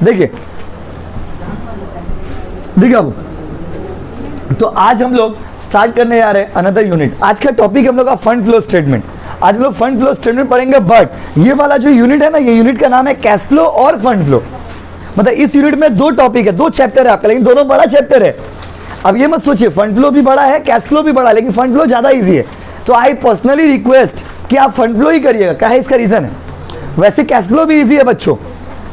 देखिए अब तो आज हम लोग स्टार्ट करने जा रहे हैं अनदर यूनिट। आज का टॉपिक हम लोग का फंड फ्लो स्टेटमेंट। आज हम लोग फंड फ्लो स्टेटमेंट पढ़ेंगे, बट ये वाला जो यूनिट है ना, ये यूनिट का नाम है कैश फ्लो और फंड फ्लो। मतलब इस यूनिट में दो टॉपिक है, दो चैप्टर है आपका, लेकिन दोनों बड़ा चैप्टर है। अब ये मत सोचिए फंड फ्लो भी बड़ा है, कैश फ्लो भी बड़ा है, लेकिन फंड फ्लो ज़्यादा ईजी है। तो आई पर्सनली रिक्वेस्ट कि आप फंड फ्लो ही करिएगा। क्या है इसका रीज़न है? वैसे कैश फ्लो भी ईजी है बच्चों,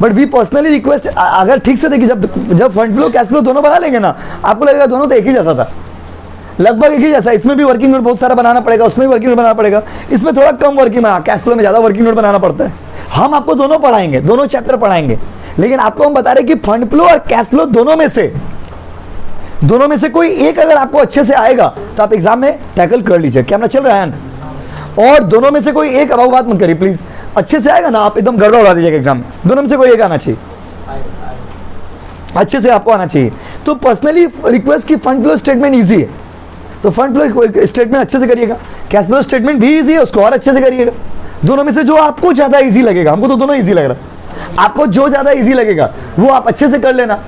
बट वी पर्सनली रिक्वेस्ट, अगर ठीक से देखिए, जब फंड फ्लो कैश फ्लो दोनों बना लेंगे ना, आपको लगेगा दोनों तो एक ही जैसा था, लगभग एक ही जैसा। इसमें भी वर्किंग नोट बहुत सारा बनाना पड़ेगा, उसमें भी वर्किंग नोट बनाना पड़ेगा, इसमें थोड़ा कम वर्किंग में, कैश फ्लो में ज़्यादा वर्किंग नोट बनाना पड़ता है। हम आपको दोनों पढ़ाएंगे, दोनों चैप्टर पढ़ाएंगे, लेकिन आपको हम बता रहे हैं कि फंड फ्लो और कैश फ्लो दोनों में से कोई एक अगर आपको अच्छे से आएगा तो आप एग्जाम में टैकल कर लीजिए। कैमरा चल रहा है? और दोनों में से कोई एक, अब बात मत करिए प्लीज, अच्छे से आएगा ना आप एकदम गड़बड़ उड़ा दीजिएगा एग्जाम में। दोनों में से कोई एक आना चाहिए, अच्छे से आपको आना चाहिए। तो पर्सनली रिक्वेस्ट की फंड फ्लो स्टेटमेंट इजी है, तो फंड फ्लो स्टेटमेंट अच्छे से करिएगा। कैश फ्लो स्टेटमेंट भी इजी है, उसको और अच्छे से करिएगा। दोनों में से जो आपको ज़्यादा इजी लगेगा, हमको तो दोनों इजी लग रहा है, आपको जो ज़्यादा इजी लगेगा वो आप अच्छे से कर लेना,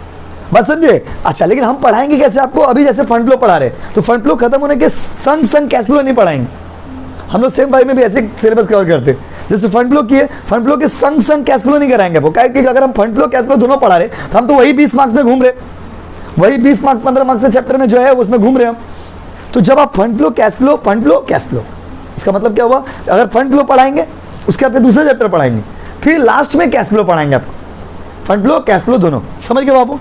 बस समझे। अच्छा, लेकिन हम पढ़ाएंगे कैसे आपको? अभी जैसे फंड फ्लो पढ़ा रहे, तो फंड फ्लो खत्म होने के संग कैश फ्लो नहीं पढ़ाएंगे हम लोग। सेम भाई में भी ऐसे सिलेबस कवर करते हैं, जैसे फंड फ्लो किए, फंड फ्लो के संग कैश फ्लो नहीं कराएंगे वो। क्या कि अगर हम फंड फ्लो कैश फ्लो दोनों पढ़ा रहे तो हम तो वही 20 मार्क्स में घूम रहे, वही 20 मार्क्स 15 मार्क्स के चैप्टर में जो है उसमें घूम रहे हम। तो जब आप fund flow cash flow, fund flow cash flow, इसका मतलब क्या हुआ? अगर फंड फ्लो पढ़ाएंगे उसके बाद दूसरा चैप्टर पढ़ाएंगे, फिर लास्ट में कैश फ्लो पढ़ाएंगे आपको। फंड फ्लो कैश फ्लो दोनों, समझ गए बाबू?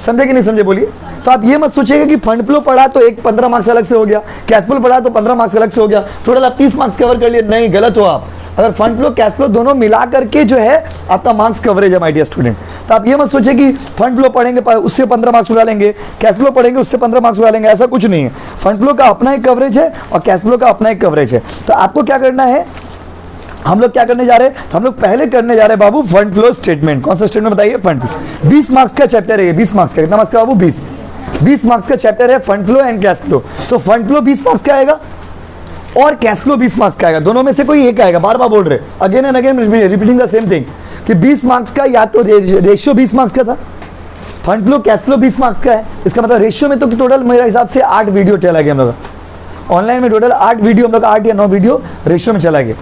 समझे कि नहीं समझे बोलिए? तो आप ये मत सोचिएगा कि फंड फ्लो पढ़ा तो एक 15 मार्क्स अलग से हो गया, कैश फ्लो पढ़ा तो 15 मार्क्स अलग से हो गया, टोटल आप 30 मार्क्स कवर कर लिए। नहीं, गलत हो आप। अगर फंड फ्लो कैश फ्लो दोनों मिला करके जो है आपका मार्क्स कवरेज है माय डियर स्टूडेंट। तो आप ये मत सोचिए कि फंड फ्लो पढ़ेंगे उससे 15 मार्क्स उड़ा लेंगे, कैश फ्लो पढ़ेंगे उससे 15 मार्क्स उड़ा लेंगे, ऐसा कुछ नहीं है। फंड फ्लो का अपना एक कवरेज है और कैश फ्लो का अपना एक कवरेज है। तो आपको क्या करना है, हम लोग क्या करने जा रहे हैं? तो हम लोग पहले करने जा रहे हैं बाबू फंड फ्लो स्टेटमेंट। कौन सा स्टेटमेंट बताइए? Fund flow. 20 मार्क्स का चैप्टर है ये, 20 मार्क्स का। कितना मार्क्स का बाबू? 20 मार्क्स का चैप्टर है fund flow and cash flow. तो फंड फ्लो 20 मार्क्स का आएगा और कैश फ्लो 20 मार्क्स का आएगा, दोनों में से कोई एक आएगा। बार बार बोल रहे, again and again repeating the same thing कि 20 मार्क्स का या तो रेशियो 20 मार्क्स का था, fund flow cash flow 20 marks का है। इसका मतलब रेशियो में तो टोटल मेरे हिसाब से 8 वीडियो चला गया हम लोग ऑनलाइन में, टोटल 8 वीडियो हम लोग, 8 या 9 वीडियो रेशियो में चला गया,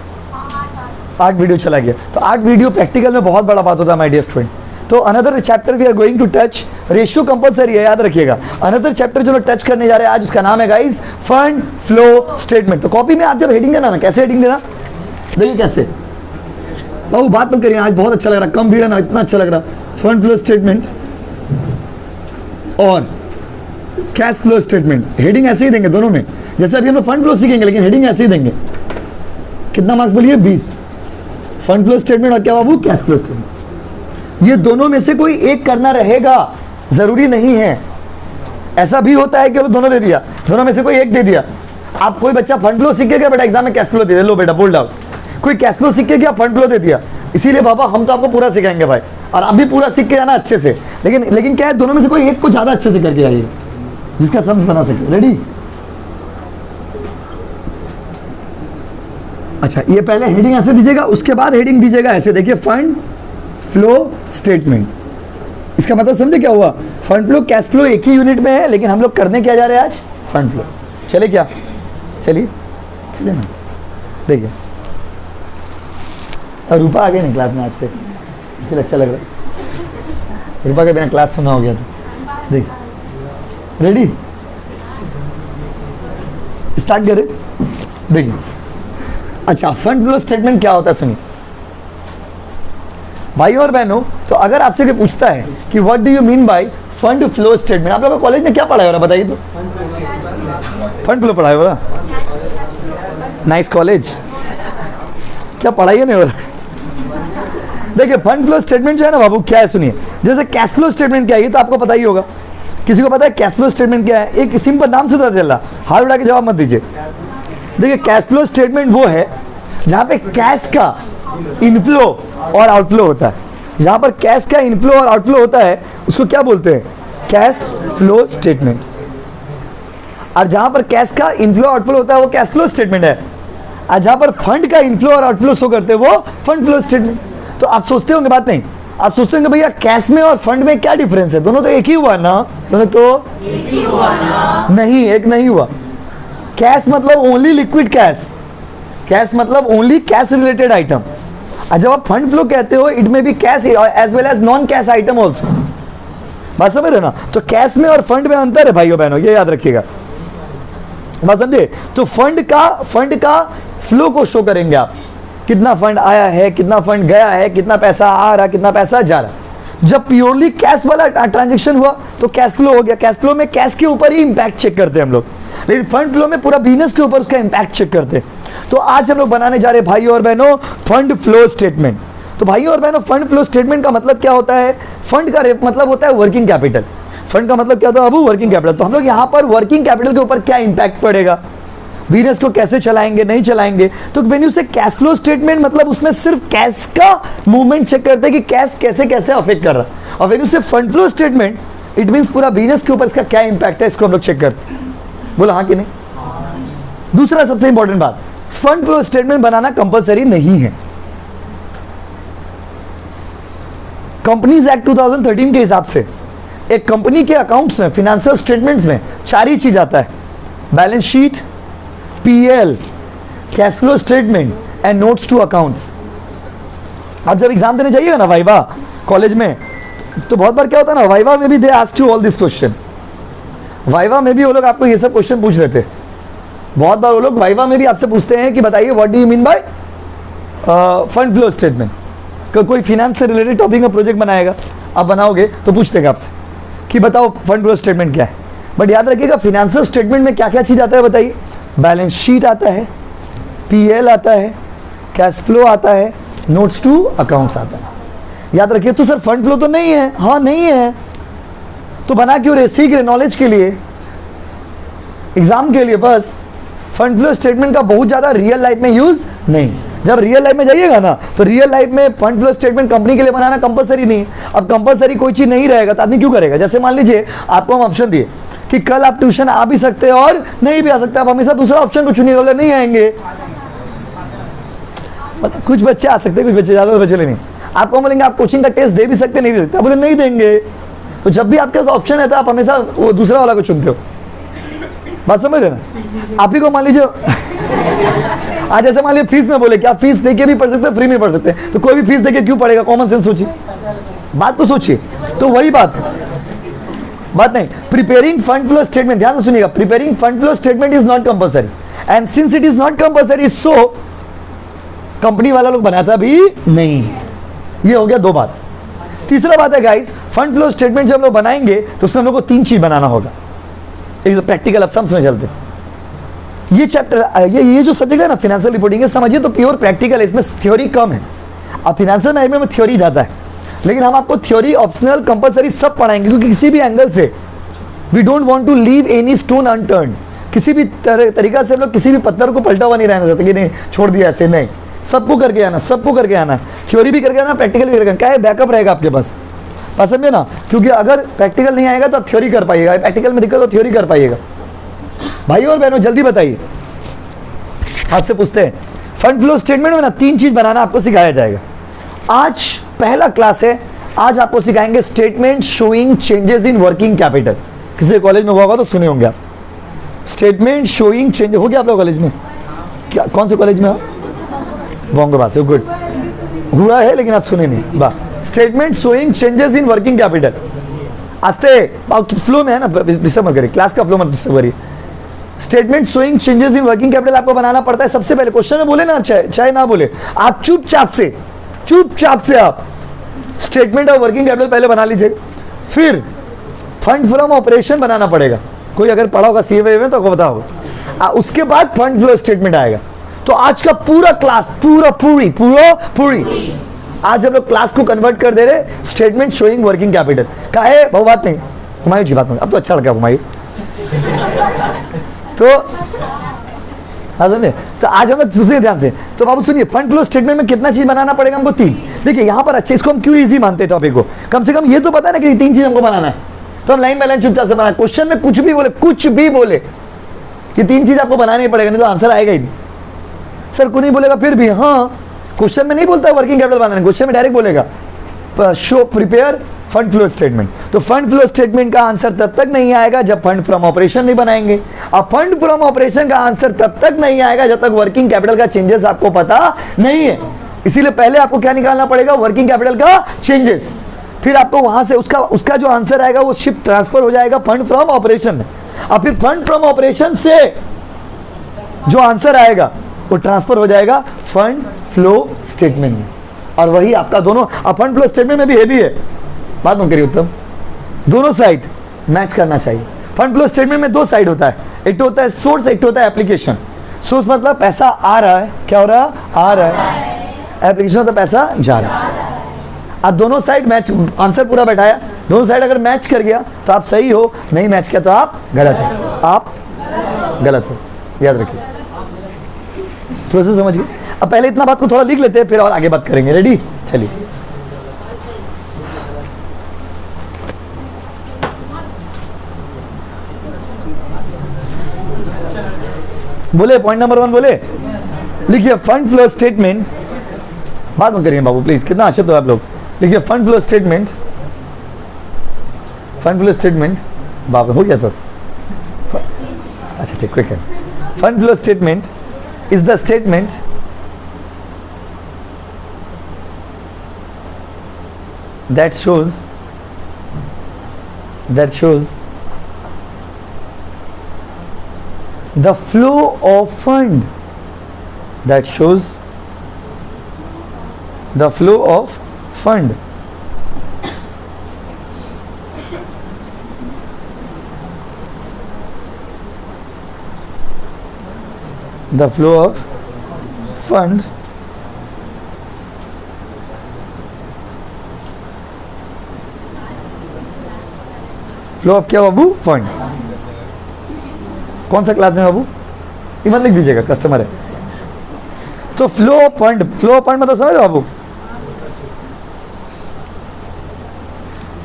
8 वीडियो चला गया। तो 8 वीडियो प्रैक्टिकल में बहुत बड़ा बात होता है माय डियर स्टूडेंट। तो another chapter we are going to touch, ratio compulsory है, याद रखिएगा। अनदर चैप्टर जो लोग टच करने जा रहे हैं आज, उसका नाम है गाइस फंड फ्लो स्टेटमेंट। तो कॉपी में आप जब हेडिंग देना ना, कैसे हेडिंग देना? देखिए कैसे बाबू, बात मत करिए, आज बहुत अच्छा लग रहा, कम भीड़ है ना, इतना अच्छा लग रहा। फंड फ्लो स्टेटमेंट और कैश फ्लो स्टेटमेंट, हेडिंग ऐसे ही देंगे दोनों में। जैसे अभी हम लोग फंड फ्लो सीखेंगे, लेकिन हेडिंग ऐसे ही देंगे। कितना मार्क्स बोलिए? 20। फंड फ्लो स्टेटमेंट और क्या बाबू? Cash flow statement. ये दोनों में से कोई एक करना रहेगा, जरूरी नहीं है। ऐसा भी होता है कि दोनों दे दिया, दोनों में से कोई एक दे दिया। आप कोई बच्चा फंड फ्लो सीख के गया, बेटा एग्जाम में कैश फ्लो दे दे, लो बेटा बोल्ड आउट। कोई कैश फ्लो सीख के गया, फंड फ्लो दे दिया। इसीलिए बाबा हम तो आपको पूरा सिखाएंगे भाई, और आप भी पूरा सीख के जाना अच्छे से। लेकिन क्या है, दोनों में से कोई एक को ज्यादा अच्छे से करके आइए, जिसका समझ बना सके। रेडी? अच्छा, ये पहले हेडिंग ऐसे दीजिएगा, उसके बाद हेडिंग दीजिएगा ऐसे। देखिए फंड फ्लो स्टेटमेंट, इसका मतलब समझे क्या हुआ? फंड फ्लो कैश फ्लो एक ही यूनिट में है, लेकिन हम लोग करने क्या जा रहे हैं आज? Fund flow. चले क्या? चलिए ना, देखिए और रूपा आ गई नहीं क्लास में आज से, इसलिए अच्छा लग रहा है। रूपा के बिना क्लास सुना हो गया था। देखिए रेडी, स्टार्ट करें। देखिए अच्छा, फंड फ्लो स्टेटमेंट क्या होता है सुनिए भाई और बहनों। तो अगर आपसे कोई पूछता है कि what do you mean by fund flow statement, आप लोगों को कॉलेज में क्या पढ़ाया हो रहा बताइए तो? फंड फ्लो पढ़ाया हो रहा? नाइस कॉलेज, क्या पढ़ाई नहीं हो रहा? देखिए फंड फ्लो स्टेटमेंट जो है ना बाबू, क्या है सुनिए। जैसे कैश फ्लो स्टेटमेंट क्या है ये तो आपको पता ही होगा। किसी को पता है कैश फ्लो स्टेटमेंट क्या है? एक सिंपल नाम से पता चल रहा, हाथ उठा के जवाब मत दीजिए। देखिए कैश फ्लो स्टेटमेंट वो है जहां पे कैश का इनफ्लो और आउटफ्लो होता है। जहां पर कैश का इनफ्लो और आउटफ्लो होता है उसको क्या बोलते हैं? Cash flow statement. और जहां पर कैश का इनफ्लो आउटफ्लो होता है वो कैश फ्लो स्टेटमेंट है। और जहां पर फंड का इनफ्लो और आउटफ्लो शो करते हैं वो फंड फ्लो स्टेटमेंट। तो आप सोचते होंगे बात नहीं, आप सोचते हैं कि भैया कैश में और फंड में क्या डिफरेंस है, दोनों तो एक ही हुआ ना, दोनों तो एक ही हुआ ना। नहीं, एक नहीं हुआ। कैश मतलब ओनली लिक्विड कैश, कैश मतलब ओनली कैश रिलेटेड आइटम। और जब आप फंड फ्लो कहते हो इट में be cash as well as non cash item also. बात समझ रहे ना? तो कैश में और फंड में अंतर है भाइयों बहनों, ये याद रखिएगा। बात समझे? तो फंड का फ्लो को शो करेंगे आप, कितना फंड आया है, कितना फंड गया है, कितना पैसा आ रहा, कितना पैसा जा रहा। जब प्योरली कैश वाला ट्रांजेक्शन हुआ तो कैश फ्लो हो गया। कैश फ्लो में कैश के ऊपर ही इंपैक्ट चेक करते हैं हम लोग, लेकिन फंड फ्लो में पूरा बिजनेस के ऊपर उसका इंपैक्ट चेक करते हैं। तो आज हम लोग बनाने जा रहे हैं भाइयों और बहनों फंड फ्लो स्टेटमेंट। तो भाइयों और बहनों फंड फ्लो स्टेटमेंट का मतलब क्या होता है? फंड का मतलब होता है वर्किंग कैपिटल। फंड का मतलब क्या होता है अबू? Working capital. तो हम लोग यहाँ पर वर्किंग कैपिटल के ऊपर क्या इंपैक्ट पड़ेगा, बिजनेस को कैसे चलाएंगे, नहीं चलाएंगे। तो व्हेन यू से कैश फ्लो स्टेटमेंट मतलब उसमें सिर्फ कैश का मूवमेंट चेक करते हैं कि कैश कैसे कैसे अफेक्ट कर रहा है। और व्हेन यू से fund flow statement it means पूरा बिजनेस के ऊपर इसका क्या इंपैक्ट है, इसको हम लोग चेक करते हैं। बोला हाँ कि नहीं? दूसरा सबसे इंपॉर्टेंट बात, फंड फ्लो स्टेटमेंट बनाना कंपलसरी नहीं है। कंपनीज एक्ट 2013 के हिसाब से एक कंपनी के अकाउंट्स में, फाइनेंशियल स्टेटमेंट्स में 4 ही चीज आता है, balance sheet, PL, cash flow statement and notes to accounts. आप जब एग्जाम देने जाइएगा ना वाइवा कॉलेज में, तो बहुत बार क्या होता है ना, वाइवा में भी they ask you all this question. Viva में भी वो लोग आपको ये सब क्वेश्चन पूछ रहे थे। बहुत बार वो लोग वाइवा में भी आपसे पूछते हैं कि बताइए what do you mean by fund flow statement. कोई फिनेंस से रिलेटेड टॉपिक में प्रोजेक्ट बनाएगा, आप बनाओगे तो पूछते हैं आपसे कि बताओ फंड फ्लो स्टेटमेंट क्या है। बट याद रखिएगा फाइनेंशियल स्टेटमेंट में क्या क्या चीज आता है बताइए? बैलेंस शीट आता है, पीएल आता है, कैश फ्लो आता है, नोट्स टू अकाउंट्स आता है। याद रखिए। तो सर फंड फ्लो तो नहीं है, हाँ नहीं है, तो बना क्यों रहे? सीख रहे, नॉलेज के लिए, एग्जाम के लिए बस। फंड फ्लो स्टेटमेंट का बहुत ज्यादा रियल लाइफ में यूज नहीं। जब रियल लाइफ में जाइएगा ना तो रियल लाइफ में फंड फ्लो स्टेटमेंट कंपनी के लिए बनाना कंपलसरी नहीं है। अब कंपलसरी कोई चीज नहीं रहेगा तो आदमी क्यों करेगा? जैसे मान लीजिए आपको हम ऑप्शन दिए कि कल आप ट्यूशन आ भी सकते हैं और नहीं भी आ सकते, आप हमेशा दूसरा ऑप्शन को चुनिएगा, बोले नहीं आएंगे। मतलब कुछ बच्चे आ सकते हैं, कुछ बच्चे, ज्यादा बच्चे नहीं। आपको बोलेंगे आप कोचिंग का टेस्ट दे भी सकते, नहीं दे सकते, आप बोले नहीं देंगे। तो जब भी आपके पास ऑप्शन है तो आप हमेशा वो दूसरा वाला को चुनते हो। बात समझ रहे ना? आप ही को मान लीजिए आज जैसे मान लीजिए फीस में बोले कि आप फीस देके भी पढ़ सकते हैं, फ्री में पढ़ सकते हैं, तो कोई भी फीस देके क्यों पढ़ेगा? कॉमन सेंस सोचिए, बात तो सोचिए। तो वही बात नहीं। प्रिपेयरिंग फंड फ्लो स्टेटमेंट, ध्यान से सुनिएगा, preparing fund flow statement is not compulsory and since it is not compulsory so company वाला लोग बनाता भी नहीं। ये हो गया 2 बात। तीसरा बात है गाइस, फंड फ्लो स्टेटमेंट जब लोग बनाएंगे तो उसमें हम लोग को 3 चीज बनाना होगा। एक प्रैक्टिकल, अब समझ में चलते हैं। ये चैप्टर, ये जो सब्जेक्ट है ना फाइनेंशियल रिपोर्टिंग, समझिए तो प्योर प्रैक्टिकल है, इसमें थ्योरी कम है। अब फाइनेंशियल मैनेजमेंट में थ्योरी ज्यादा है, लेकिन हम आपको थ्योरी ऑप्शनल कंपलसरी सब पढ़ाएंगे, क्योंकि किसी भी एंगल से we don't want to leave any stone unturned. किसी भी तरीका से हम लोग किसी भी पत्थर को पलटा हुआ नहीं रहना चाहते कि नहीं छोड़ दिया ऐसे, नहीं, सबको करके आना, सबको करके आना, थ्योरी भी करके आना, प्रैक्टिकल भी करके आना। क्या है? बैकअप रहेगा आपके पास, समझे ना? क्योंकि अगर प्रैक्टिकल नहीं आएगा तो आप थ्योरी कर पाइएगा, प्रैक्टिकल में दिक्कत तो थ्योरी कर पाइएगा। भाई और बहनों जल्दी बताइए, आपसे पूछते हैं फंड फ्लो स्टेटमेंट में ना 3 चीज बनाना आपको सिखाया जाएगा। आज पहला क्लास है, आज आपको सिखाएंगे statement showing changes in working capital. किसी कॉलेज में हुआ होगा तो सुने होंगे आप, स्टेटमेंट शोइंग चेंज हो गया आप लोग कॉलेज में? क्या, कौन से कॉलेज में हो? बोंगोबास, गुड, हुआ है लेकिन आप सुने नहीं। वाह। Statement showing changes in working capital, आस्ते फ्लो में है ना, डिस्टर्ब मत करिए, क्लास का फ्लो मत डिस्टर्ब करिए। Statement showing changes in working capital आपको बनाना पड़ता है। सबसे पहले क्वेश्चन में बोले ना, चाहे ना बोले, आप चुपचाप से आप स्टेटमेंट ऑफ वर्किंग कैपिटल पहले बना लीजिए, फिर फंड फ्रॉम ऑपरेशन बनाना पड़ेगा। कोई अगर पढ़ा होगा सीए में तो आपको पता होगा, उसके बाद फंड फ्लो स्टेटमेंट आएगा। तो आज का पूरा क्लास, पूरी आज हम लोग क्लास को कन्वर्ट कर दे रहे स्टेटमेंट शोइंग वर्किंग कैपिटल का है। बहुत बात नहीं, हुमायूं जी बात नहीं, अब तो अच्छा लगा हुमायूं। तो समझे? तो आज हम लोग सुनिए ध्यान से। तो बाबू सुनिए, फंड फ्लो स्टेटमेंट में कितना चीज बनाना पड़ेगा हमको? 3। देखिए यहाँ पर अच्छा, इसको हम क्यों इजी मानते हैं टॉपिक को? कम से कम ये तो पता है ना कि 3 चीज हमको बनाना है, तो हम लाइन बाय लाइन चुपचाप से बनाए। क्वेश्चन में कुछ भी बोले कि 3 चीज आपको बनानी पड़ेगा, नहीं तो आंसर आएगा ही नहीं। सर को नहीं बोलेगा फिर भी, हाँ क्वेश्चन में नहीं बोलता वर्किंग कैपिटल बनाना, क्वेश्चन में डायरेक्ट बोलेगा show prepare fund flow statement. तो फंड फ्लो स्टेटमेंट का आंसर तब तक नहीं आएगा जब फंड फ्रॉम ऑपरेशन नहीं बनाएंगे। अब फंड फ्रॉम ऑपरेशन का आंसर तब तक नहीं आएगा जब तक वर्किंग कैपिटल का चेंजेस आपको पता नहीं है। इसीलिए पहले आपको क्या निकालना पड़ेगा, वर्किंग कैपिटल का चेंजेस, फिर आपको वहां से उसका जो आंसर आएगा वो शिफ्ट ट्रांसफर हो जाएगा फंड फ्रॉम ऑपरेशन में। अब फिर फंड फ्रॉम ऑपरेशन से जो आंसर आएगा वो ट्रांसफर हो जाएगा फंड फ्लो स्टेटमेंट में, और वही आपका दोनों। अब फंड फ्लो स्टेटमेंट में भी ये भी है, बात मत करिए उत्तम, दोनों साइड मैच करना चाहिए। फंड फ्लो स्टेटमेंट में दो साइड होता है, एक तो होता है सोर्स, एक तो होता है एप्लीकेशन। सोर्स मतलब पैसा आ रहा है, क्या हो रहा है, आ रहा है। एप्लीकेशन मतलब पैसा जा रहा है। अब दोनों साइड मैच, आंसर पूरा बैठाया, दोनों साइड अगर मैच कर गया तो आप सही हो, नहीं मैच किया तो आप गलत हो, आप गलत हो, याद रखिए। प्रोसेस समझ गए। अब पहले इतना बात को थोड़ा लिख लेते हैं, फिर और आगे बात करेंगे। रेडी, चलिए। बोले पॉइंट नंबर 1 बोले, लिखिए फंड फ्लो स्टेटमेंट, बात मत करिए बाबू प्लीज, कितना अच्छे तो आप लोग। लिखिए fund flow statement, fund flow statement, बाबू हो गया तो अच्छा ठीक, क्विक है। Fund flow statement is the statement that shows the flow of fund, that shows the flow of fund, the flow of fund flow of क्या बाबू, fund. कौन सा क्लास में बाबू, ये मत लिख दीजिएगा, कस्टमर है। तो flow of fund, flow of fund मतलब समझ रहे हो बाबू,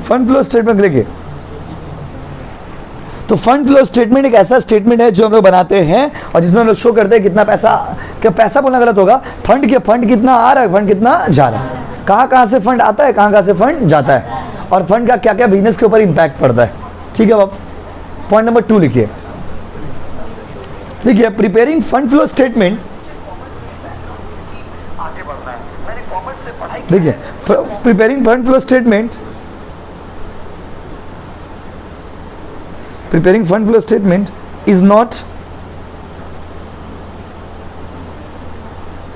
फंड फ्लो स्टेटमेंट लिखिए। तो फंड फ्लो स्टेटमेंट एक ऐसा स्टेटमेंट है जो हम लोग बनाते हैं और जिसमें हम लोग शो करते हैं कितना पैसा, क्या पैसा बोलना गलत होगा, फंड के फंड कितना आ रहा है, फंड कितना जा रहा है, कहाँ से फंड आता है, कहाँ से फंड जाता है, और फंड का क्या क्या बिजनेस के ऊपर इंपैक्ट पड़ता है। ठीक है बाब। पॉइंट नंबर 2 लिखिए, लिखिए प्रिपेयरिंग फंड फ्लो स्टेटमेंट, आगे बढ़ना है, मैंने कॉमर्स से पढ़ाई की। देखिए preparing fund flow statement, preparing fund flow statement is not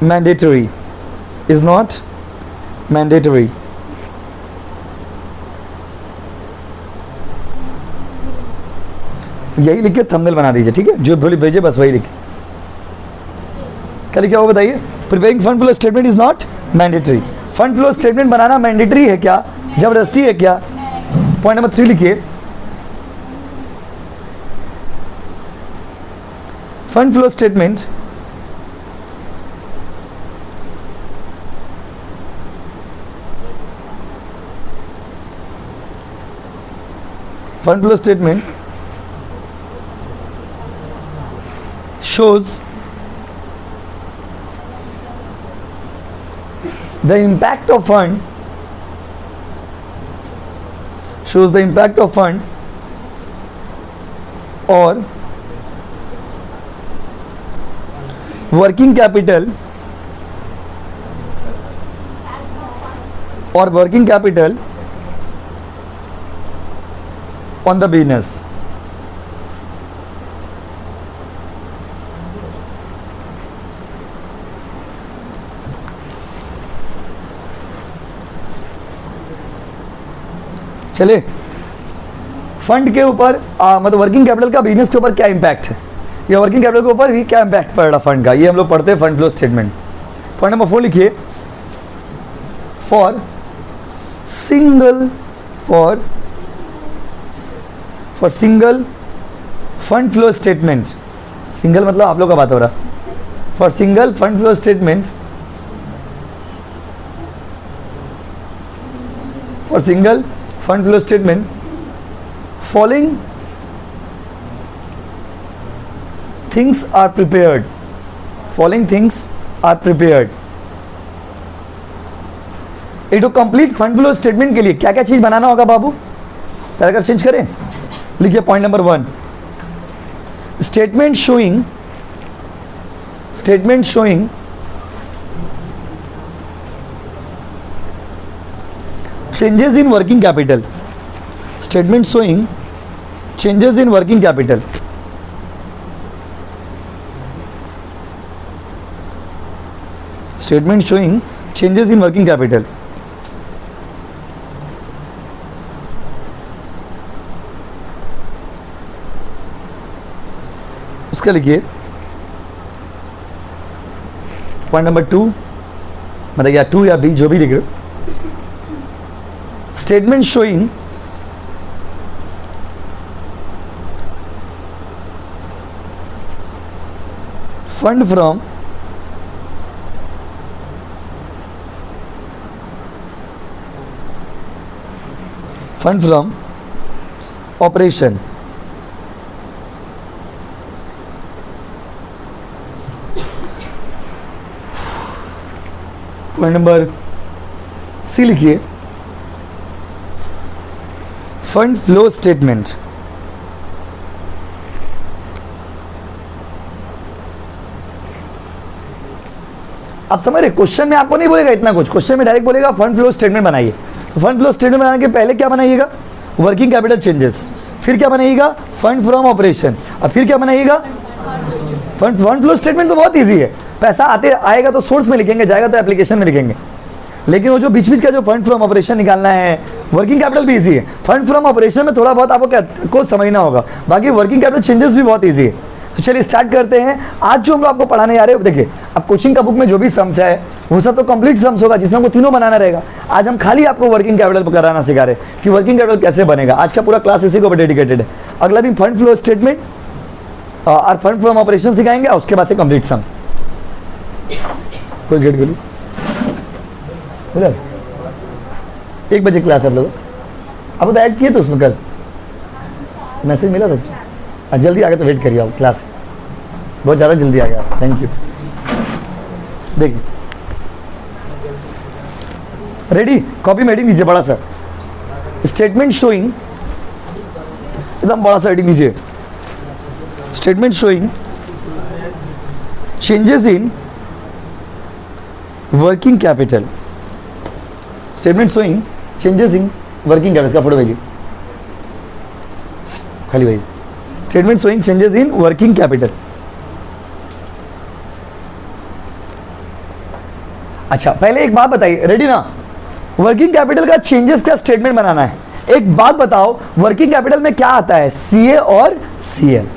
mandatory, is not mandatory, यही लिख के थंबनेल बना दीजिए। ठीक है, जो बोली भेजे बस वही लिखे। क्या लिखा वो बताइए, preparing fund flow statement is not mandatory. Fund flow statement banana mandatory है क्या, जबरदस्ती है क्या। पॉइंट नंबर 3 लिखिए, fund flow statement shows the impact of fund, or working capital on the business। चले, फंड के ऊपर मतलब वर्किंग कैपिटल का बिजनेस के ऊपर क्या इंपैक्ट है, या वर्किंग कैपिटल के ऊपर भी क्या इंपैक्ट पड़ रहा फंड का, ये हम लोग पढ़ते हैं fund flow statement. Point number 4 लिखिए, for single fund flow statement, single मतलब आप लोग का बात हो रहा, for single fund flow statement, following things are prepared, एक तो कंप्लीट फंड फ्लो स्टेटमेंट के लिए क्या क्या चीज बनाना होगा बाबू? पैराग्राफ चेंज करें, लिखिए point number 1, statement showing changes in working capital. Statement showing changes in working capital. Statement showing changes in working capital. उसका लिखिए पॉइंट नंबर 2, मतलब या 2 या बी जो भी लिख रहे हो. Statement showing fund from operation. Point number C लिखिए फंड फ्लो स्टेटमेंट. आप समझ रहे, क्वेश्चन में आपको नहीं बोलेगा इतना कुछ, क्वेश्चन में डायरेक्ट बोलेगा फंड फ्लो स्टेटमेंट बनाइए. तो फंड फ्लो स्टेटमेंट बनाने के पहले क्या बनाइएगा? Working capital changes. फिर क्या बनाइएगा? Fund from operation. और फिर क्या बनाइएगा? फंड फ्लो स्टेटमेंट तो बहुत इजी है. पैसा आते आएगा तो सोर्स में लिखेंगे, जाएगा तो एप्लीकेशन में लिखेंगे. लेकिन वो जो बीच बीच का जो फंड फ्रॉम ऑपरेशन निकालना है, वर्किंग कैपिटल भी इजी है. फंड फ्रॉम ऑपरेशन में थोड़ा बहुत आपको क्या को समझना होगा, बाकी वर्किंग कैपिटल चेंजेस भी बहुत इजी है. तो चलिए स्टार्ट करते हैं. आज जो हम लोग आपको पढ़ाने जा रहे हैं, देखिए अब कोचिंग का बुक में जो भी सम्स है वो सब तो कंप्लीट सम्स होगा, जिसमें हमको तीनों बनाना रहेगा. आज हम खाली आपको वर्किंग कैपिटल कराना सिखा रहे हैं कि वर्किंग कैपिटल कैसे बनेगा. आज का पूरा क्लास इसी को डेडिकेटेड है. अगला दिन फंड फ्लो स्टेटमेंट और फंड फ्रॉम ऑपरेशन सिखाएंगे, और उसके बाद से कंप्लीट सम्स. कोई गेट खोली उधर 1 बजे क्लास है आप लोग. आपको तो ऐड किए थे उसमें, कल मैसेज मिला था. जल्दी आ गए तो वेट करिए, आप क्लास बहुत ज़्यादा जल्दी आ गया. Thank you. देखिए रेडी, कॉपी में हेडिंग दीजिए बड़ा सा, स्टेटमेंट शोइंग, एकदम बड़ा सा हेडिंग दीजिए, statement showing changes in working capital. Statement showing changes in working capital का फोटो भेजिए खाली भाई. Statement showing changes in working capital. अच्छा पहले एक बात बताइए, रेडी ना? वर्किंग कैपिटल का चेंजेस का स्टेटमेंट बनाना है. एक बात बताओ, वर्किंग कैपिटल में क्या आता है? सीए और सीएल.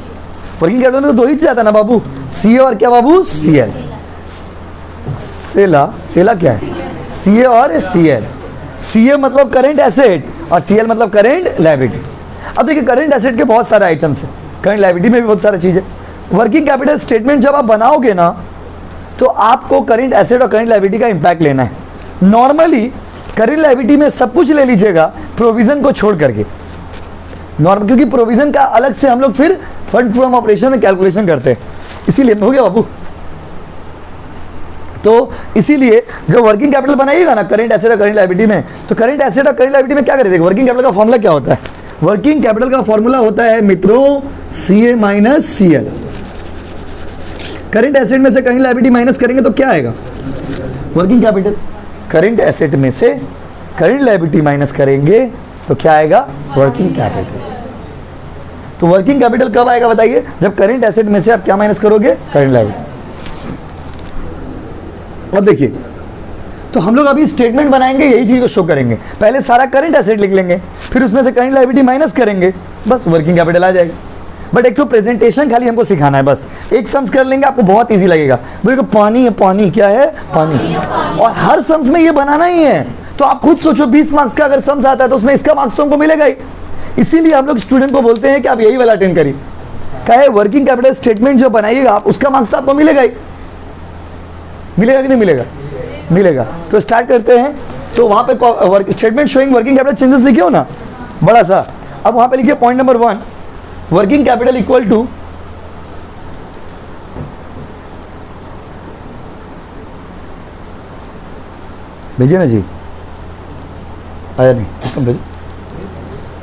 वर्किंग कैपिटल में तो 2 ही चीज आता है ना बाबू, सीए और क्या बाबू? सीएल. सेला क्या है? सीए और सीएल. सीए मतलब करेंट एसेट और सीएल मतलब करेंट लायबिलिटी. अब देखिए करेंट एसेट के बहुत सारे आइटम्स हैं, करेंट लायबिलिटी में भी बहुत सारी चीज़ें. वर्किंग कैपिटल स्टेटमेंट जब आप बनाओगे ना, तो आपको करेंट एसेट और करेंट लायबिलिटी का इंपैक्ट लेना है. नॉर्मली करेंट लायबिलिटी में सब कुछ ले लीजिएगा प्रोविजन को छोड़ करके, नॉर्मल, क्योंकि प्रोविजन का अलग से हम लोग फिर फंड फ्रॉम ऑपरेशन में कैलकुलेशन करते हैं. इसीलिए हो गया बाबू. तो इसीलिए जब वर्किंग कैपिटल बनाइएगा ना करेंट एसेट और करेंट लायबिलिटी में, तो करेंट एसेट और करेंट लायबिलिटी में क्या करेंगे? वर्किंग कैपिटल का फॉर्मूला क्या होता है? वर्किंग कैपिटल का फॉर्मूला होता है मित्रों CA minus CL. Current asset में से करेंट लायबिलिटी माइनस करेंगे तो क्या आएगा? Working capital. करेंट एसेट में से करेंट लायबिलिटी माइनस करेंगे तो क्या आएगा? Working capital. तो वर्किंग कैपिटल कब आएगा बताइए? जब करेंट एसेट में से आप क्या माइनस करोगे? Current liability. अब देखिए, तो हम लोग अभी स्टेटमेंट बनाएंगे, यही चीज को शो करेंगे. पहले सारा करंट एसेट लिख लेंगे, फिर उसमें से करंट लायबिलिटी माइनस करेंगे, बस वर्किंग कैपिटल आ जाएगा. बट एक तो प्रेजेंटेशन खाली हमको सिखाना है, बस एक सम्स कर लेंगे, आपको बहुत इजी लगेगा. बोलेगा पानी है, पानी क्या है? पानी. और हर सम्स में ये बनाना ही है. तो आप खुद सोचो 20 मार्क्स का अगर सम्स आता है तो उसमें इसका मार्क्स तो हमको मिलेगा ही. इसीलिए हम लोग स्टूडेंट को बोलते हैं कि आप यही वाला अटेंड करिए. क्या है? वर्किंग कैपिटल स्टेटमेंट जो बनाइएगा आप, उसका मार्क्स तो आपको मिलेगा ही. मिलेगा कि नहीं मिलेगा? मिलेगा. तो स्टार्ट करते हैं. तो वहां पे statement showing working capital changes लिखे हो ना बड़ा सा. अब वहां पे लिखिए point number 1, working capital equal to भेजिए ना जी. आया नहीं, कम भेजो,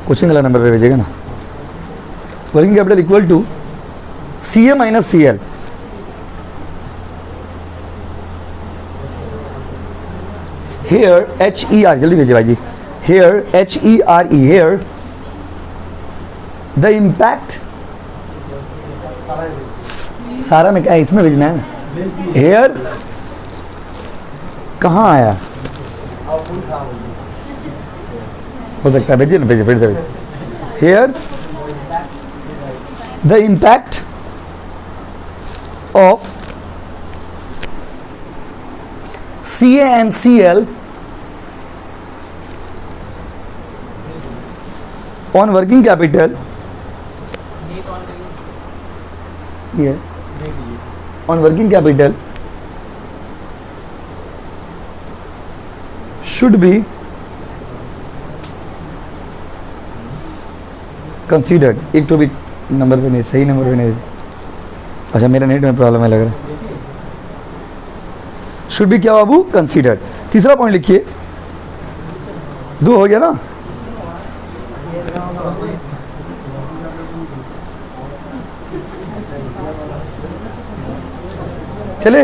कोचिंग वाला नंबर पे भेजेगा ना। Working capital equal to CA minus CL, here HER, जल्दी भेजिए भाई जी, here HERE, here the impact, सारा में क्या है, इसमें भेजना है। here कहाँ आया, हो सकता है, भेजिए ना, भेजिए फिर से भेजिए। here the impact of CA and CL on working capital, CA on working capital should be considered। एक तो भी नंबर पे नहीं, सही नंबर पे नहीं। अच्छा मेरा नेट में प्रॉब्लम है लग रहा है। शुड बी क्या बाबू, कंसीडर्ड। तीसरा पॉइंट लिखिए, 2 हो गया ना। चले,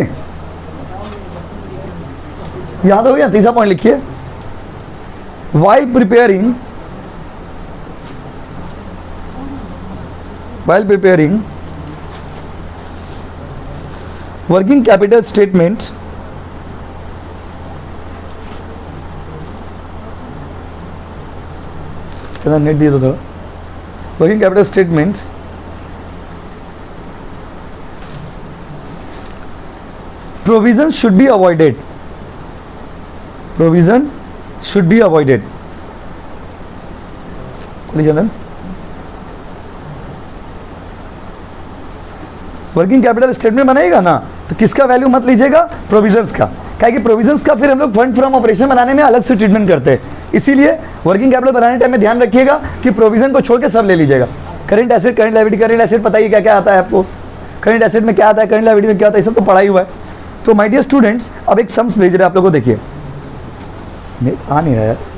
याद हो गया। तीसरा पॉइंट लिखिए, while preparing working capital statement, चला नेट दिए तो थोड़ा। Working capital statement provision should be avoided, provision should be avoided. Chandan, working capital statement बनाएगा ना तो किसका वैल्यू मत लीजिएगा, प्रोविजंस का। क्या कि प्रोविजंस का फिर हम लोग फंड फ्रॉम ऑपरेशन बनाने में अलग से ट्रीटमेंट करते हैं, इसीलिए वर्किंग कैपिटल बनाने टाइम में ध्यान रखिएगा कि प्रोविजन को छोड़ के सब ले लीजिएगा। Current asset, current liability, current asset पता ही क्या क्या आता है आपको, करंट एसेट में क्या आता है, करंट लायबिलिटी में क्या आता है, ये सब तो पढ़ा ही हुआ है। तो माय डियर स्टूडेंट्स, अब एक सम्स भेज रहे हैं आप लोगों को, देखिए नेट आ नहीं रहा है।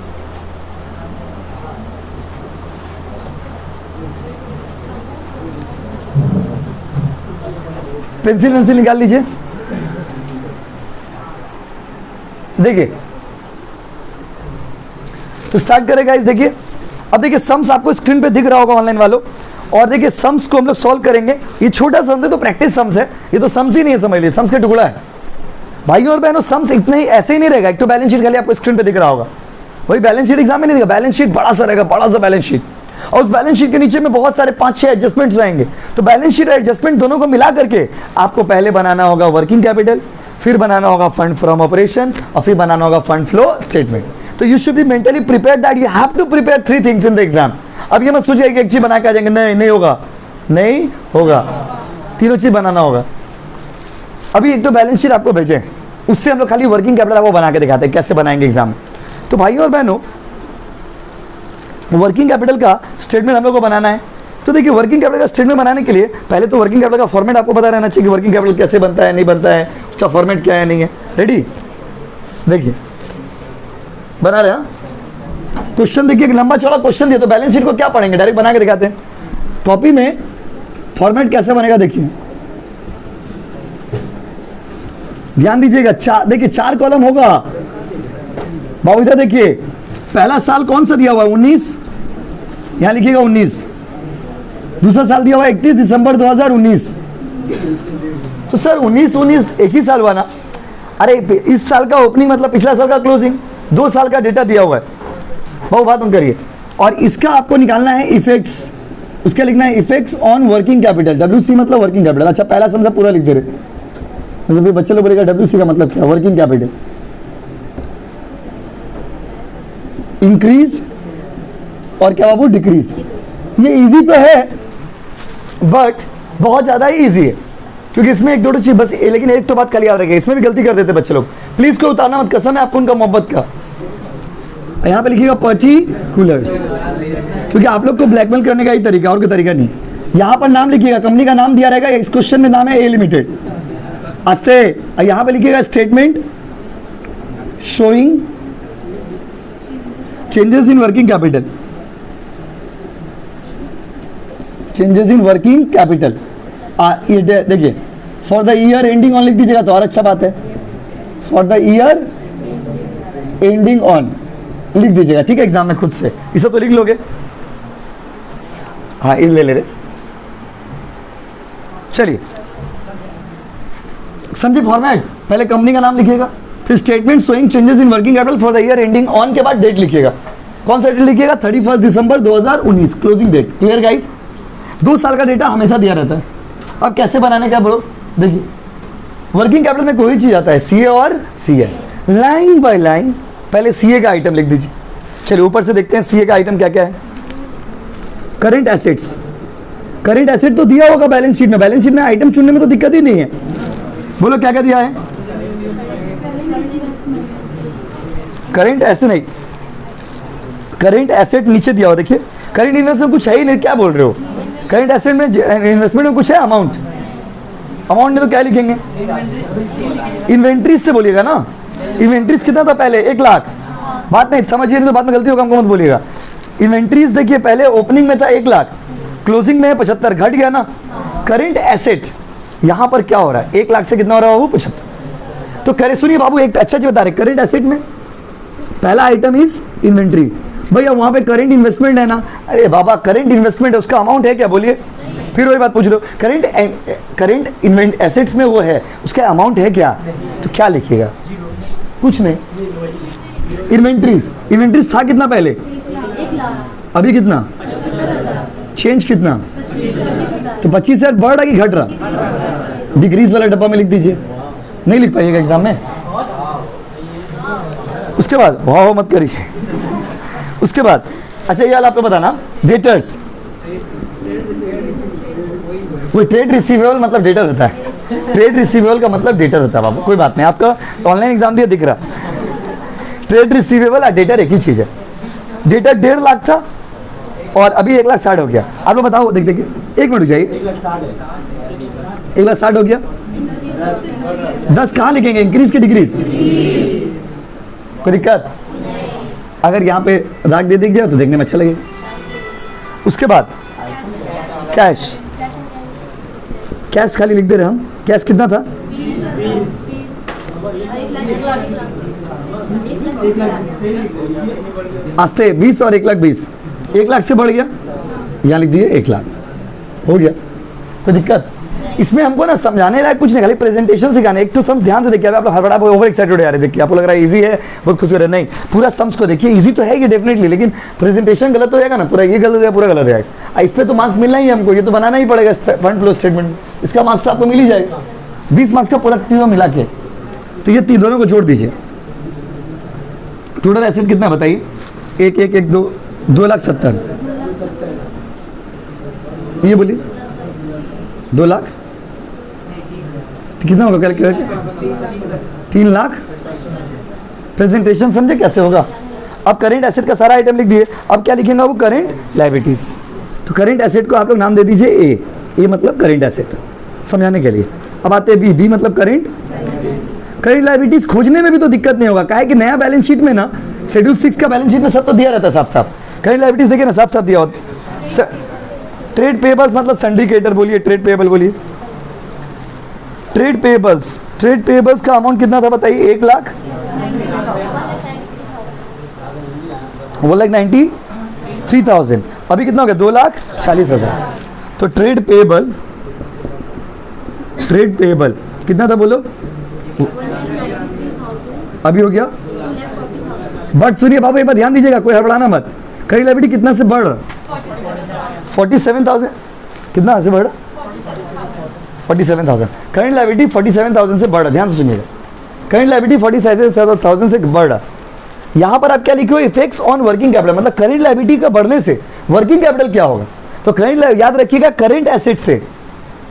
पेंसिल निकाल लीजिए, देखिए तो स्टार्ट करेगा इस। देखिए अब देखिए सम्स आपको स्क्रीन पे दिख रहा होगा ऑनलाइन वालों, और देखिए सम्स को हम लोग सॉल्व करेंगे। ये छोटा सम्स है तो प्रैक्टिस सम्स है, ये तो सम्स ही नहीं है, समझ लीजिए सम्स का टुकड़ा है। भाइयों और बहनों, सम्स इतने ही ऐसे ही नहीं रहेगा। एक तो बैलेंस शीट खाली आपको स्क्रीन पे दिख रहा होगा, वही बैलेंस शीट एग्जाम में नहीं दिखेगा। बैलेंस शीट बड़ा सा रहेगा, बड़ा सा बैलेंस शीट, और उस बैलेंस शीट के नीचे में बहुत सारे 5-6 एडजस्टमेंट्स रहेंगे। तो बैलेंस शीट और एडजस्टमेंट दोनों को मिला करके आपको पहले बनाना होगा वर्किंग कैपिटल, फिर बनाना होगा फंड फ्रॉम ऑपरेशन, और फिर बनाना होगा फंड फ्लो स्टेटमेंट। तो you should be mentally prepared that you have to prepare 3 things in the exam. अब ये मत सोचिए कि एक चीज बना के आ जाएंगे, नहीं होगा, नहीं होगा, तीनों चीज बनाना होगा। अभी एक तो बैलेंस शीट आपको भेजें, उससे हम लोग खाली वर्किंग कैपिटल आपको बना के दिखाते हैं कैसे बनाएंगे एग्जाम में। तो भाइयों और बहनों, वर्किंग कैपिटल का स्टेटमेंट हम लोग को बनाना है। तो देखिए वर्किंग कैपिटल का स्टेटमेंट बनाने के लिए पहले तो वर्किंग कैपिटल का फॉर्मेट आपको पता रहना चाहिए कि वर्किंग कैपिटल कैसे बनता है, नहीं बनता है, उसका फॉर्मेट क्या है, नहीं है। रेडी, देखिए बना रहे हैं। क्वेश्चन देखिए, लंबा चौड़ा क्वेश्चन दिया, तो बैलेंस शीट को क्या पढ़ेंगे, डायरेक्ट बना के दिखाते हैं। कॉपी में फॉर्मेट कैसे बनेगा देखिए, ध्यान दीजिएगा। देखिए 4 कॉलम होगा बाबू, इधर देखिए पहला साल कौन सा दिया हुआ है, 19, यहां लिखिएगा 19। दूसरा साल दिया हुआ है 31 दिसंबर 2019। तो सर 19 एक ही साल हुआ ना। अरे इस साल का ओपनिंग मतलब पिछला साल का क्लोजिंग, 2 साल का डेटा दिया हुआ है। बहुत बात बंद करिए। और इसका आपको निकालना है इफेक्ट्स, उसका लिखना है effects on working capital, WC मतलब वर्किंग कैपिटल। अच्छा पहला समझा पूरा लिख दे रहे, मतलब बच्चे लोग बोलेगा WC का मतलब क्या, वर्किंग कैपिटल। इंक्रीज और क्या बाबू, डिक्रीज। ये इजी तो है बट बहुत ज़्यादा ही इजी है, क्योंकि इसमें एक दो चीज बस, लेकिन एक तो बात खाली याद रखिएगा, इसमें भी गलती कर देते बच्चे लोग। प्लीज कोई उतारना मत, कसम है आपको उनका मोहब्बत का। यहाँ पे लिखिएगा पर्टिकुलर्स, क्योंकि आप लोग को ब्लैकमेल करने का ही तरीका, और कोई तरीका नहीं। यहाँ पर नाम लिखिएगा, कंपनी का नाम दिया रहेगा, इस क्वेश्चन में नाम है ए लिमिटेड अस्ते। यहाँ पे लिखिएगा statement showing, changes in working capital, changes in working capital, ये देखिए for the year ending on लिख दीजिएगा तो और अच्छा बात है, for the year ending on लिख दीजिएगा, ठीक है, एग्जाम में खुद से ये सब तो लिख लोगे। हाँ ये ले ले रहे, चलिए समझे फॉर्मेट, पहले कंपनी का नाम लिखिएगा, फिर statement showing changes in working capital for the year ending on के बाद डेट लिखिएगा, कौन सा डेट लिखिएगा 31 दिसंबर 2019 क्लोजिंग डेट। क्लियर गाइस, 2 साल का डेटा हमेशा दिया रहता है। अब कैसे बनाने का बोलो, देखिए वर्किंग कैपिटल में कोई चीज आता है सीए और सीएल, लाइन बाय लाइन पहले सीए का आइटम लिख दीजिए। चलिए ऊपर से देखते हैं सीए का आइटम क्या क्या है। करंट एसेट्स, करंट एसेट तो दिया होगा बैलेंस शीट में, बैलेंस शीट में आइटम चुनने में तो दिक्कत ही नहीं है। बोलो क्या क्या दिया है, करंट एसेट नहीं, करंट एसेट नीचे दिया हुआ, देखिए करंट इन्वेस्टमेंट कुछ है ही नहीं, क्या बोल रहे हो, करंट एसेट में इन्वेस्टमेंट में कुछ है अमाउंट, अमाउंट में तो क्या लिखेंगे, इन्वेंट्रीज से बोलिएगा ना, इन्वेंट्रीज कितना था पहले 1 लाख, बात नहीं समझिए नहीं तो बाद में गलती होगा हमको मत बोलिएगा। इन्वेंट्रीज देखिए पहले ओपनिंग में था 1 लाख, क्लोजिंग में 75, घट गया ना। करंट एसेट यहां पर क्या हो रहा है, 1 लाख से कितना हो रहा है बाबू 75। तो करे सुनिए बाबू एक अच्छा चीज बता रहे, करंट एसेट में पहला आइटम इज इन्वेंट्री, भैया वहां पे करंट इन्वेस्टमेंट है ना, अरे बाबा करंट इन्वेस्टमेंट है उसका अमाउंट है क्या, बोलिए, फिर वही बात पूछ रहे हो, करंट इन्वेंट एसेट्स में वो है उसका अमाउंट है क्या, तो क्या लिखिएगा, कुछ नहीं। इन्वेंट्रीज, इन्वेंट्रीज था कितना पहले, अभी कितना, चेंज कितना, तो 25,000 बढ़ रहा कि घट रहा, डिक्रीज वाला डब्बा में लिख दीजिए, नहीं लिख पाइएगा एग्जाम में। उसके बाद वाह मत करिए, उसके बाद अच्छा ये वाला आपको बताना, डेटर्स, वो ट्रेड रिसीवेबल मतलब डेटर होता है, ट्रेड रिसीवेबल का मतलब डेटर होता है बाबू, कोई बात नहीं, आपका ऑनलाइन एग्जाम दिया दिख रहा, ट्रेड रिसीवेबल और डेटर एक ही चीज है। डेटर 1.5 लाख था और अभी 1,60,000 हो गया, आप लोग बताओ, देख देखिए 1 मिनट जाइए, 1,60,000 हो गया, 10 कहाँ लिखेंगे, इंक्रीज की डिक्रीज, कोई दिक्कत, अगर यहाँ पे दाग दे दीजिए तो देखने में अच्छा लगेगा। उसके बाद कैश, कैश खाली लिख दे रहे हम, कैश कितना था, आस्ते 20 और 1,20,000, 1 लाख से बढ़ गया, यहाँ लिख दिए 1 लाख हो गया, कोई दिक्कत। इसमें हमको ना समझाने लायक कुछ नहीं, खाली प्रेजेंटेशन सिखाने, एक तो सम्स ध्यान से देखिए, आप लोग हर बड़ा ओवर एक्साइटेड हो जा रहे देखिए, आपको लग रहा है इजी है बहुत खुश हो रहा है, नहीं पूरा सम्स को देखिए, इजी तो है ये डेफिनेटली, लेकिन प्रेजेंटेशन गलत हो जाएगा ना, पूरा ये गलत हो जाएगा, पूरा गलत हो जाएगा, इस पर तो मार्क्स मिलना ही है हमको, ये तो बनाना ही पड़ेगा फंड फ्लो स्टेटमेंट, इसका मार्क्स तो आपको मिल ही जाएगा 20 मार्क्स का पूरा तीनों मिला के। तो ये तीन दोनों को जोड़ दीजिए, टोटल एसेट कितना बताइए, 2,70,000, ये बोलिए 2 लाख, तो कितना होगा कैलकुलेट, 3 लाख। प्रेजेंटेशन समझे कैसे होगा। अब करेंट एसेट का सारा आइटम लिख दिए, अब क्या लिखेंगे वो, करेंट लायबिलिटीज। तो करेंट एसेट को आप लोग नाम दे दीजिए ए मतलब करेंट एसेट समझाने के लिए। अब आते हैं बी मतलब करेंट लायबिलिटीज। खोजने में भी तो दिक्कत नहीं होगा, काहे कि नया बैलेंस शीट में ना शेड्यूल 6 का बैलेंस शीट में सब तो दिया रहता है साफ साफ। करेंट लायबिलिटीज देखिए ना साफ साफ दिया होता। ट्रेड पेबल्स मतलब सन्ड्री क्रेडिटर बोलिए, ट्रेड पेबल बोलिए, ट्रेड पेबल्स का अमाउंट कितना था बताइए, 1 लाख 1,93,000। अभी कितना हो गया, 2,40,000। तो ट्रेड पेबल कितना था बोलो, अभी हो गया। बट सुनिए बाबू एक बार ध्यान दीजिएगा, कोई हड़बड़ाना मत। करेंट लायबिलिटी कितना से बढ़ रहा, 47,000। कितना से बढ़ रहा, 47,000। करेंट लायबिलिटी 47,000 से बढ़ रहा, ध्यान से सुनिएगा। करेंट लायबिलिटी 47,000 से बढ़ रहा। यहाँ पर आप क्या लिखे हो, इफेक्ट्स ऑन वर्किंग कैपिटल, मतलब करेंट लायबिलिटी का बढ़ने से वर्किंग कैपिटल क्या होगा। तो करेंट याद रखिएगा, करेंट एसेट से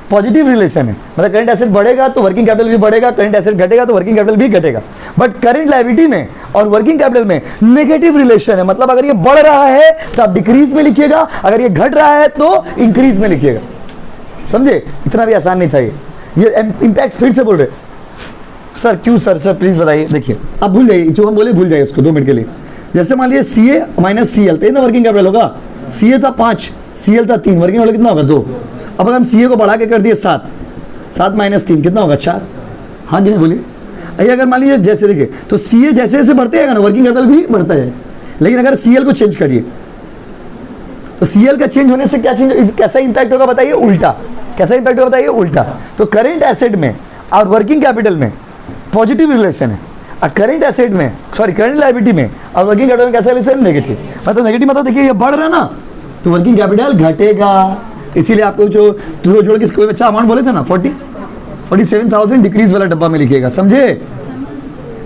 पॉजिटिव रिलेशन है, मतलब करंट एसेट बढ़ेगा तो वर्किंग कैपिटल भी बढ़ेगा, करंट एसेट घटेगा तो वर्किंग कैपिटल भी घटेगा। बट करंट लायबिलिटी में और वर्किंग कैपिटल में नेगेटिव रिलेशन है, मतलब अगर ये बढ़ रहा है तो आप डिक्रीज में लिखिएगा, अगर ये घट रहा है तो इंक्रीज में लिखिएगा। समझे, इतना भी आसान नहीं था ये इंपैक्ट फिर से बोल रहे सर, क्यों सर प्लीज बताइए। देखिए अब भूल जाइए जो हम बोले, भूल जाइए उसको 2 मिनट के लिए। जैसे मान लीजिए सी ए माइनस सी एल, तो ना वर्किंग कैपिटल होगा, सी ए था 5, सी एल था 3, वर्किंग कैपिटल कितना होगा 2। अब अगर हम सी ए को बढ़ा के कर दिए 7, 7 माइनस 3 कितना होगा 4। हाँ कि नहीं बोलिए। अरे अगर मान लीजिए जैसे देखिए, तो सी ए जैसे जैसे बढ़ते हैं ना वर्किंग कैपिटल भी बढ़ता है, लेकिन अगर सी एल को चेंज करिए तो सी एल का चेंज होने से क्या चेंज, कैसा इंपैक्ट होगा बताइए, उल्टा। कैसा इंपैक्ट होगा बताइए, उल्टा। तो करेंट एसेट में और वर्किंग कैपिटल में पॉजिटिव रिलेशन है, और करेंट एसेट में करंट लायबिलिटी में और वर्किंग कैपिटल में कैसा रिलेशन, नेगेटिव। मतलब नेगेटिव मतलब देखिए ये बढ़ रहा है ना, तो वर्किंग कैपिटल घटेगा। इसीलिए आपको जो दो जोड़ के कोई बच्चा अमाउंट बोले थे ना 47,000 डिक्रीज वाला डब्बा में लिखिएगा, समझे?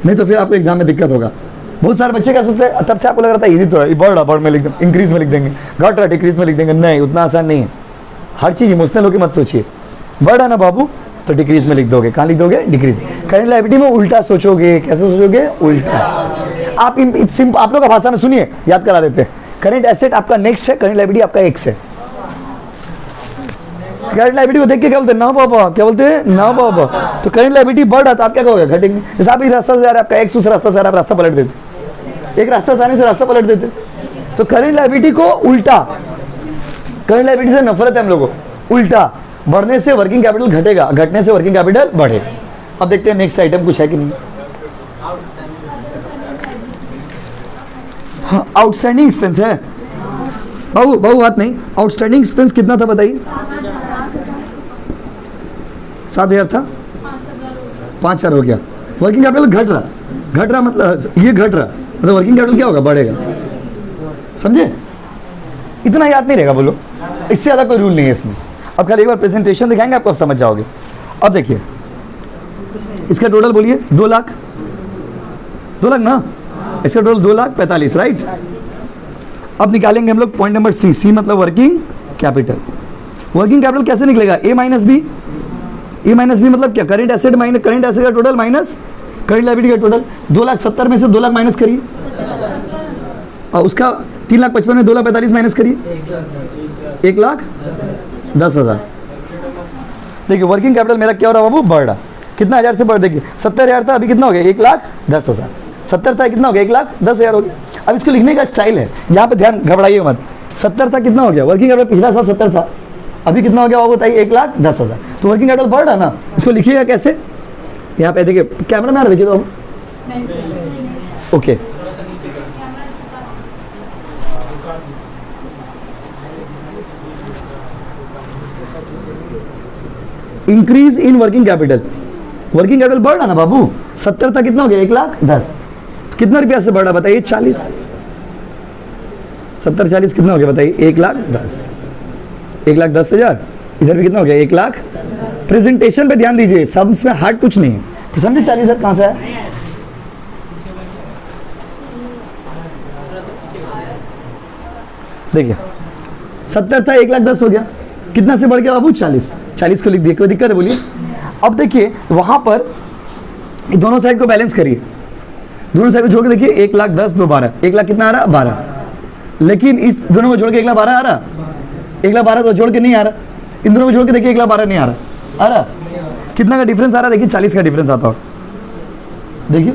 नहीं तो फिर आपको एग्जाम में दिक्कत होगा। बहुत सारे बच्चे क्या सोचते हैं, तब से आपको लग रहा था इजी तो है, बढ़ में लिख देंगे, इंक्रीज में लिख देंगे, घट रहा डिक्रीज में लिख देंगे। नहीं, उतना आसान नहीं है। हर चीज इमोशनल होकर मत सोचिए। बढ़ रहा ना बाबू तो डिक्रीज में लिख दोगे, कहाँ लिख दोगे, डिक्रीज। करंट लायबिलिटी में उल्टा सोचोगे, कैसे सोचोगे, उल्टा। आप आप लोग का भाषा में सुनिए, याद करा देते हैं। करंट एसेट आपका नेक्स्ट है, करंट लायबिलिटी आपका एक्स है। करंट लायबिलिटी को देख के क्या बोलते हैं, ना बाबा, क्या बोलते हैं, ना बाबा। तो करंट लायबिलिटी बढ़ रहा तो आप क्या कहोगे, घटेंगे। जैसे आप इस रास्ता से जा रहे हैं, आपका एक्स उस रास्ता से जा रहा है, आप रास्ता पलट देते, एक रास्ता से आने से रास्ता पलट देते। तो करंट लायबिलिटी को उल्टा, करंट लायबिलिटी से नफरत है हम लोगों को, उल्टा। बढ़ने से वर्किंग कैपिटल घटेगा, घटने से वर्किंग कैपिटल बढ़ेगा। अब देखते हैं नेक्स्ट आइटम कुछ है कि नहीं। आउटस्टैंडिंग एक्सपेंस है बाबू, बात नहीं। आउटस्टैंडिंग एक्सपेंस कितना था बताइए, 7,000 था, 5,000 हो गया। वर्किंग कैपिटल घट रहा मतलब ये घट रहा, मतलब वर्किंग कैपिटल क्या होगा, बढ़ेगा। समझे? इतना याद नहीं रहेगा, बोलो, इससे ज़्यादा कोई रूल नहीं है इसमें। अब कल एक बार प्रेजेंटेशन दिखाएंगे आपको, अब समझ जाओगे। अब देखिए इसका टोटल बोलिए 2 लाख, 2 लाख ना, इसका टोटल 2,45,000, राइट। अब निकालेंगे हम लोग पॉइंट नंबर सी। सी मतलब वर्किंग कैपिटल। वर्किंग कैपिटल कैसे निकलेगा, ए माइनस बी। ए माइनस बी मतलब क्या, current asset minus current asset का टोटल माइनस करंट लायबिलिटी का टोटल। 2,70,000 में से 2 लाख माइनस करिए, और उसका 3,55,000 में 2,45,000 माइनस करिए, 1,10,000। देखिए वर्किंग कैपिटल मेरा क्या हो रहा है बाबू, बढ़ रहा। कितना हज़ार से बढ़, देखिए 70,000 था, अभी कितना हो गया, 1,10,000। 70 था, कितना हो गया, 1,10,000 हो गया। अब इसको लिखने का स्टाइल है, यहाँ पे ध्यान, घबराइए मत। 70 था, कितना हो गया वर्किंग कैपिटल, पिछला साल 70 था, अभी कितना हो गया वो बताइए, 1,10,000। तो वर्किंग कैपिटल बढ़ रहा ना, इसको लिखिएगा कैसे, यहाँ पे देखिए कैमरा में आ रहा, देखिए तो okay. Increase in working capital, working capital बढ़ रहा ना बाबू, 70 था, कितना हो गया, 1,10,000। कितना रुपया से बढ़ रहा बताइए, 40। 70 40 कितना हो गया बताइए, 1,10,000। 1,10,000 इधर भी कितना हो गया, 1,00,000। प्रेजेंटेशन पे ध्यान दीजिए, सब में हार्ड कुछ नहीं है। समझे 40,000 कहाँ से है, देखिए 70 था, 1,10,000 हो गया, कितना से बढ़ गया बाबू, 40। 40 को लिख दिए, कोई दिक्कत है बोलिए। अब देखिए वहां पर दोनों साइड को बैलेंस करिए, दोनों साइड को जोड़ के देखिए, 1,10,000 2 12, 1,00,000 कितना आ रहा, 12। लेकिन इस दोनों को जोड़ के 1,12,000 आ रहा, 1,12,000 तो जोड़ के नहीं आ रहा, इन दोनों को जोड़ के देखिए 1,12,000 नहीं आ रहा, कितना का डिफरेंस आ रहा है, देखिए 40 का डिफरेंस आता हो। देखिए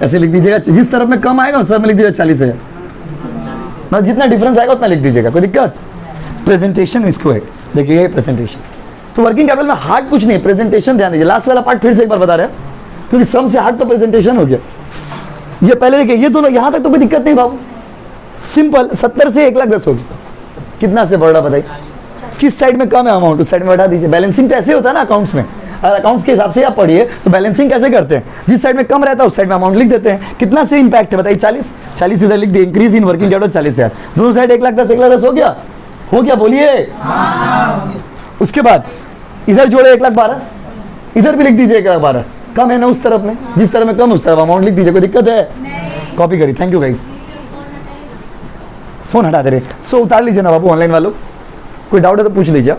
ऐसे लिख दीजिएगा, जिस तरफ में कम आएगा उस तरफ में लिख दीजिएगा 40,000, मतलब जितना डिफरेंस आएगा उतना लिख दीजिएगा, कोई दिक्कत। प्रेजेंटेशन इसको है, देखिए प्रेजेंटेशन। तो वर्किंग कैपिटल में हार्ड कुछ नहीं, प्रेजेंटेशन ध्यान दीजिए। लास्ट वाला पार्ट फिर से एक बार बता रहे हैं, क्योंकि सम से हार्ड तो प्रेजेंटेशन हो गया। ये पहले देखिए, ये दोनों यहाँ तक तो कोई दिक्कत नहीं बाबू, सिंपल। 70 से 1,10,000 हो गया, कितना से बढ़ रहा बताइए, किस साइड में कम है अमाउंट उस साइड में बढ़ा दीजिए। बैलेंसिंग तो ऐसे होता है ना अकाउंट्स में, अगर अकाउंट्स के हिसाब से आप पढ़िए तो बैलेंसिंग कैसे करते हैं, जिस साइड में कम रहता है उस साइड में अमाउंट लिख देते हैं। कितना से इंपैक्ट है बताइए, 40 इधर लिख दिए। इंक्रीज इन वर्किंग कैपिटल 40,000, दोनों साइड 1,10,000 1,10,000 हो गया बोलिए। उसके बाद इधर जोड़े 1,12,000, इधर भी लिख दीजिए 1,12,000, कम है ना उस तरफ में, जिस तरफ में कम उस तरफ अमाउंट लिख दीजिए, कोई दिक्कत है, कॉपी करिए। थैंक यू गाइस, फोन हटा दे रहे, सो उतार लीजिए ना बाबू ऑनलाइन वालों, कोई डाउट है तो पूछ लीजिए।